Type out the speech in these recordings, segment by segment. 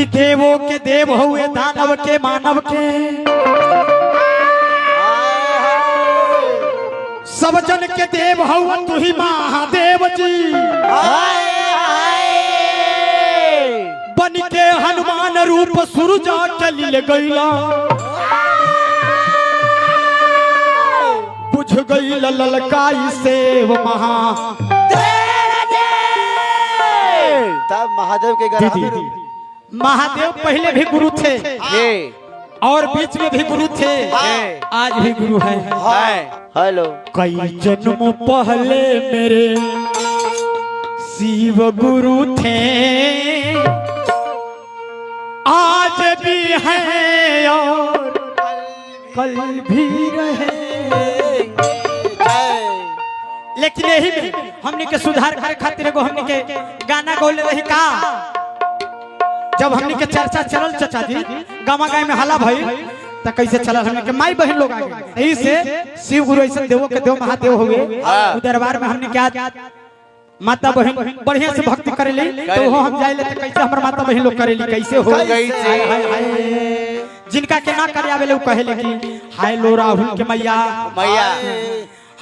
कि देवों के देव हुए दानव के मानव के सब जन के देव हुआ तू ही महादेव जी। बन के हनुमान रूप सूरजा चलिल गईला बुझ गई ललकाई सेव महा। तब महादेव के घर महादेव पहले भी गुरु थे और बीच में भी गुरु थे, आज भी गुरु है। हेलो कई जन्मों पहले मेरे शिव गुरु थे, आज भी हैं और कल भी रहेंगे। लेकिन यही में हमने के सुधार करे खातिर एगो हमने के गाना गौले रही का। जब हमने के चर्चा चलल चाचा जी गामा गाय में हला भई त कैसे चलल हमने के माई बहन लोग आ गए। यही से शिव गुरु ऐसे देवों के देव महादेव हो गए। दरबार में हमने क्या माता बहन बढ़िया से भक्ति करेली तो वो हम जाइले तो कैसे हमर माता बहन लोग करेली कैसे हो जिनका के ना करे आवेले वो कहेले कि हाय लो राहुल के मैया मैया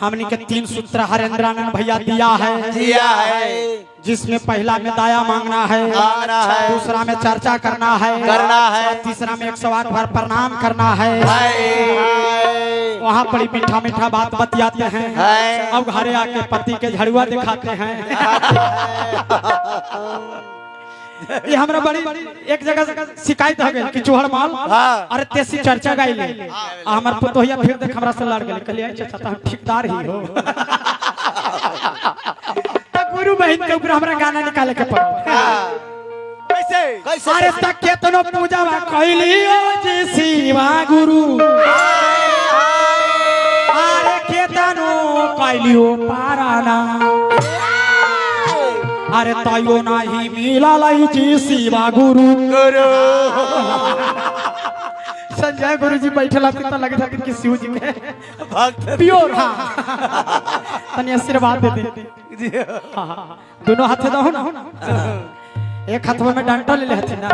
हमने के 3 सूत्र हरेंद्रानंद भैया दिया है जिसमें पहला में दाया मांगना है, दूसरा में चर्चा करना है, तीसरा में 108 बार प्रणाम करना है। वहाँ बड़ी मीठा मीठा बात बतियाते हैं। अब घरे आके पति के झड़ुआ दिखाते हैं। ये हमरा बड़ी एक जगह शिकायत हो गई कि चूहड़ माल अरे तेसी चर्चा गाइले हमर पुतोहिया फिर देख हमरा से लड़ गेल कहलिए चाचा हम ठेकेदार ही हो। गुरु बहन के ऊपर हमरा गाना निकाले के पड़ कैसे अरे तक केतनो पूजा कैली जी शिवा गुरु अरे केतनो कैलियो पाराना अरे तायो नाही मिला लाई जी शिवा गुरु संजय गुरु जी बैठला तो लगे था कि शिव जी में भक्त प्योर। हाँ तनी आशीर्वाद दे दे दोनों हाथ दो ना एक हाथ में डंडा ले लेते ना।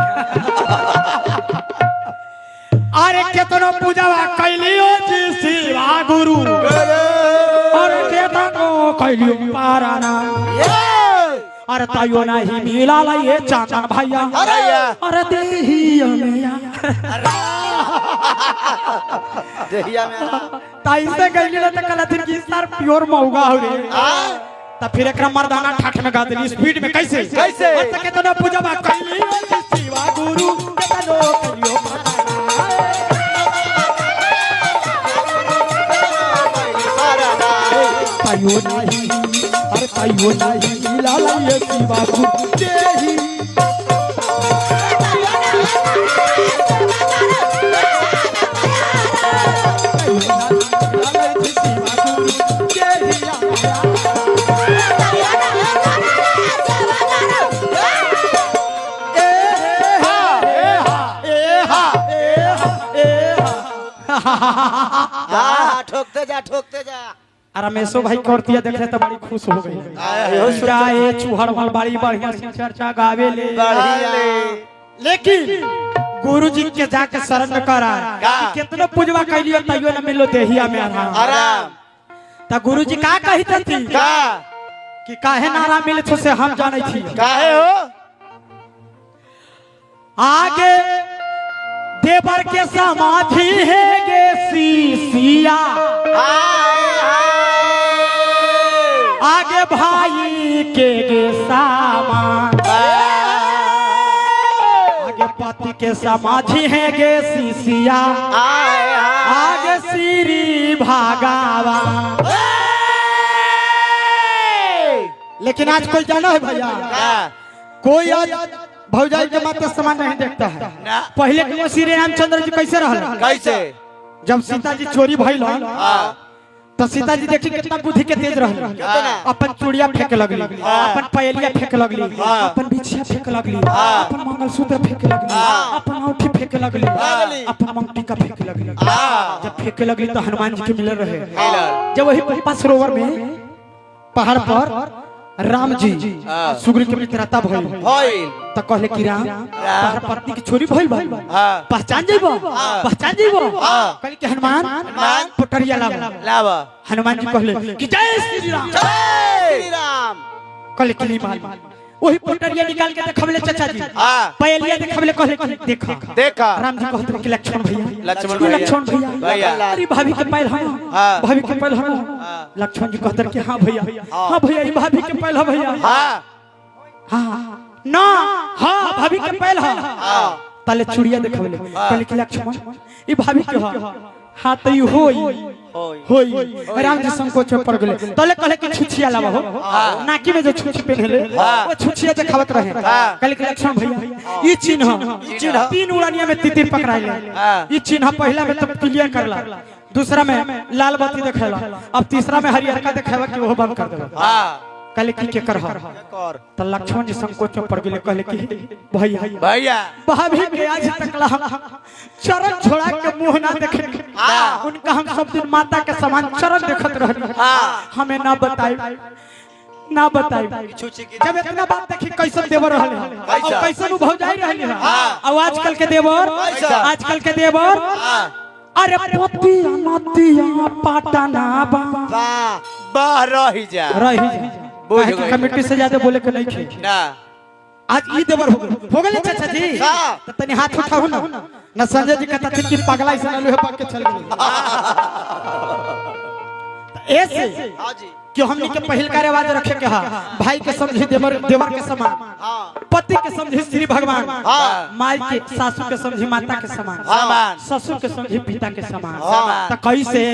अरे केतनो पूजा कैलियो जी शिवा गुरु और केतनो कैलियो पाराना अरे तायो नहीं मिला ये चाचन भैया अरे देहिया ताई से गइली त कल दिन की सर प्योर मौगा हो रे त फिर एकरा मर्दाना ठाठ में गा देली स्पीड में कैसे त के तो ना पूजा बा कैली शिवा गुरु के तो कलियो तायो नहीं अरे तायो नहीं मिला ये शिवा गुरु देही ठोकते जा रमेशो भाई करतिया देखे तो बड़ी खुश हो गई। जाए चूहड़ वाल बड़ी बढ़िया से चर्चा गावे ले लेकिन गुरुजी के जाके शरण करा कितना पूजवा कैलियो तइयो न मिलो देहिया में आराम। त गुरुजी का कहित थी कि काहे ना आराम मिले तो से हम जाने थी काहे हो आगे देवर के समाधि है गे सीसिया आगे भाई के गे सामान आगे पति के समाधि है गे सीसिया आगे श्री भागावा। लेकिन आज कोई जाना है भैया कोई आज भौजाई के माता समान नहीं देखता है। पहले के श्री रामचंद्र जी कैसे रहल कैसे जब सीता जी चोरी भइल तो सीता जी देखी कितना बुद्धि के तेज रहल अपन चूड़िया फेंक लगली अपन पयलिया फेंक लगली अपन बिछिया फेंक लगली अपन मंगलसूत्र फेंक लगली अपन औंठी फेंक लगली अपन मंगटिका फेंक लगली। जब फेंक लगली तो हनुमान जी के मिलल रहे जब वही पप्पा सरोवर में पहाड़ पर राम जी हाँ। सुग्रीव के मित्रता भइल होइल त कहले कि राम तोहर पत्नी की चोरी भइल भाई हां पहचान जइबो पहचान जइबो हाँ। कहले कि हनुमान पटरिया लावा लावा हनुमान जी कहले कि जय श्री राम जय श्री राम कहले कि नहीं मालूम वही पटरिया निकाल के देखबले चाचा जी हां पहलिया देखबले कहले कि देखा देखा राम जी कहते कि लक्ष्मण भैया लक्ष्मण कि भैया लक्ष्मण भैया भैया अरे भाभी के पैल हम हाँ। भाभी के पैल हम लक्ष्मण जी कहते कि हां भैया हां भैया ई भाभी के पैल है भैया हां हाँ ना हाँ भाभी के पैल है तले चूड़िया देखबले कहले कि लक्ष्मण ई भाभी के हाँ तो यू होई राम जी संकोच में पड़ गए तले कहले कि छुछिया लावा हो नाकी में जो छुछी पहनले वो छुछिया दिखावत रहे कहले कि लक्ष्मण भैया ये चिन्ह तीन उड़ानिया में तितिर पकड़ाइले ये चिन्ह पहला में तो क्लियर करला दूसरा में लाल बत्ती देखेला अब तीसरा में हरियर का देखावा कि वो बंद कर देला कहले कि कर तो लक्ष्मण जी संकोच में पड़ गए कहले कि भैया भैया भाभी के आज तक ला चरण छोड़ा के मुंह ना देखे उनका हम सब दिन माता के समान चरण देखत रहनी हमें ना बताई जब इतना बात देखी कैसन देवर रहले और कैसन उभव जाई रहले और आजकल के देवर अरे पोतिया नतिया पाटना बा रही जा कमेटी से ज्यादा बोले के नहीं थे ना आज ई देवर हो गेले चाचा जी तो तनी हाथ उठाओ ना संजय जी कहता थे कि पगला ऐसा लोहे पाक के चल गए ऐसे क्यों हमनी के पहल का रिवाज रखे के भाई के समझी देवर के समान पति के समझी श्री भगवान माई के सासू के समझी माता के समान ससुर के समझी पिता के समान तो कैसे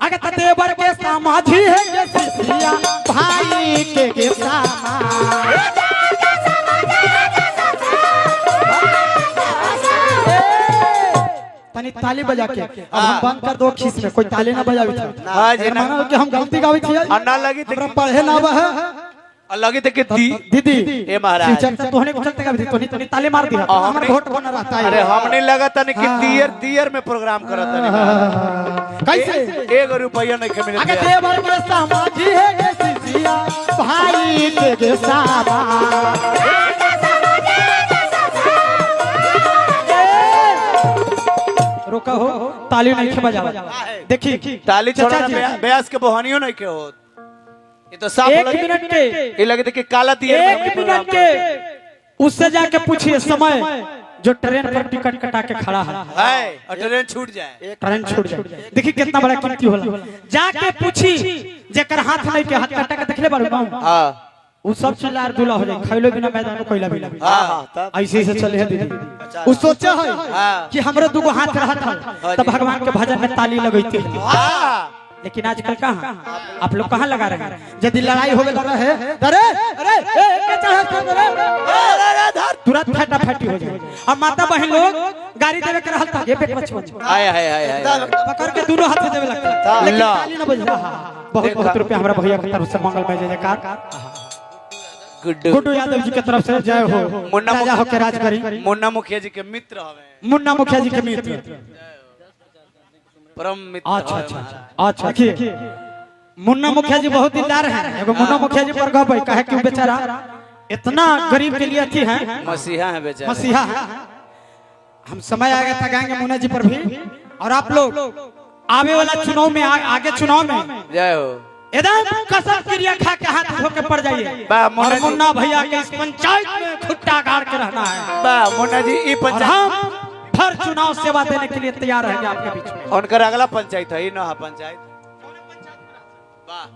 अगर देवर के समाधि है जैसे भाई के समान तनी ताली बजा के अब हम बंद कर दो खींच में कोई ताली ना बजावे था मानो कि हम गलती गावे छी अन्ना लगी हमरा पढ़े ना बा लगी थे कि दीदी ए महाराज तोहने को चलते गावे तोनी तनी ताली मार दी हमर वोट बना रहता है अरे हमने लगा था कि दियर में प्रोग्राम करत नहीं कैसे 1 रुपया नहीं मिले अगर देवर के समाधि है के सिसिया भाई के सामान रोका हो ताली नहीं बजावा देखी ताली छोड़ा ब्यास के बहानियों नहीं के हो ये तो साफ एक मिनट के ये लगे थे कि काला दिया एक मिनट के उससे जाके पूछिए समय जो ट्रेन पर टिकट कटा के खड़ा है और ट्रेन छूट जाए देखिए कितना बड़ा कीमती होला जाके पूछी जेकर हाथ नहीं के हाथ कटा के देखले बारू हां वो सब चिल्लार दूल्हा हो जाए खैलो बिना मैदान में कोइला भी ऐसे से चले है दीदी वो सोचा है कि हमरे दुगो हाथ रहत है तब भगवान के भजन में ताली लगैती लेकिन आजकल कहां आप लोग कहां लगा रहे हैं यदि लड़ाई होवे रहे अरे अरे के चाहे तुरंत फटाफटी हो जाए अब माता बहन लोग गाड़ी देवे के रहल था ये पेट बचपन हाय पकड़ के दोनों हाथ से देवे लगता लेकिन ताली ना बज रहा बहुत बहुत रुपया हमरा भैया की तरफ से मंगलमय जय जयकार गुड्डू यादव जी की तरफ से जय हो मुन्ना राजा होकर राज करी मुन्ना मुखिया जी के मित्र हवे मुन्ना मुखिया जी के मित्र परम मित्र अच्छा देखिए मुन्ना मुखिया जी बहुत दिलदार हैं एगो मुन्ना मुखिया जी पर गप है कहे कि बेचारा इतना गरीब के लिए अथी है मसीहा है बेचारा मसीहा है हम समय आ गया था गाएंगे मुन्ना जी पर भी और आप लोग आवे वाला चुनाव में आगे चुनाव में जय हो एकदम कसम क्रिया खा के हाथ धो के पड़ जाइए और मुन्ना भैया के इस पंचायत में खुट्टा गाड़ के रहना है वाह मुन्ना जी ई पंचायत हर चुनाव सेवा देने के लिए तैयार रहेंगे आपके बीच में उनका अगला पंचायत है ना पंचायत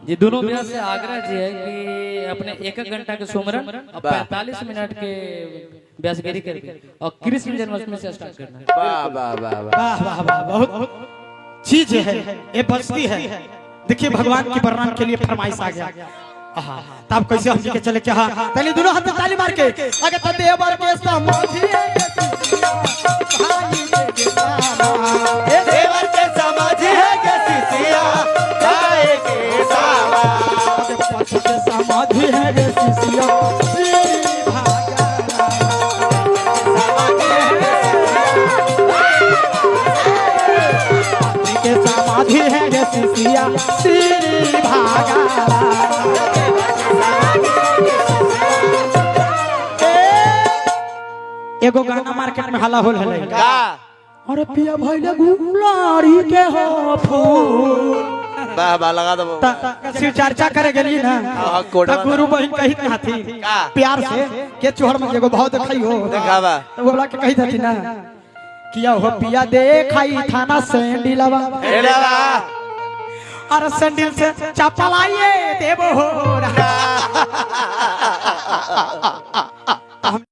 जी दोनों मेरा से आग्रह जी है कि अपने 1 घंटा के सुमरन और 45 मिनट के व्यासगिरी करके और कृष्ण जन्माष्टमी से स्टार्ट करना वाह वाह वाह वाह वाह वाह बहुत चीज है ये बस्ती है देखिए भगवान की वर्णन के लिए फरमाइश आ गया तब कैसे हम के चले क्या पहले दोनों हाथ में ताली मार के अगर तो देवर के समाधि देवर के समाधि है के सिसिया भाई के समाधि है के सिसिया समाधि है के सिसिया पिया श्री भागा एगो गाना मार्केट में हल्ला होल है का अरे पिया भइले गुलारी के हो फूल वाह वाह लगा दो शिव चर्चा करे गेली ना हाँ, कोडवा तो गुरु बहिन कही कहती का? प्यार से के चोहर में एगो भाव देखई हो देखावा तो बोला के कही थी ना किया हो पिया देखाई थाना सैंडलवा एलावा अरे सैंडल से चप्पल आइए देबो हो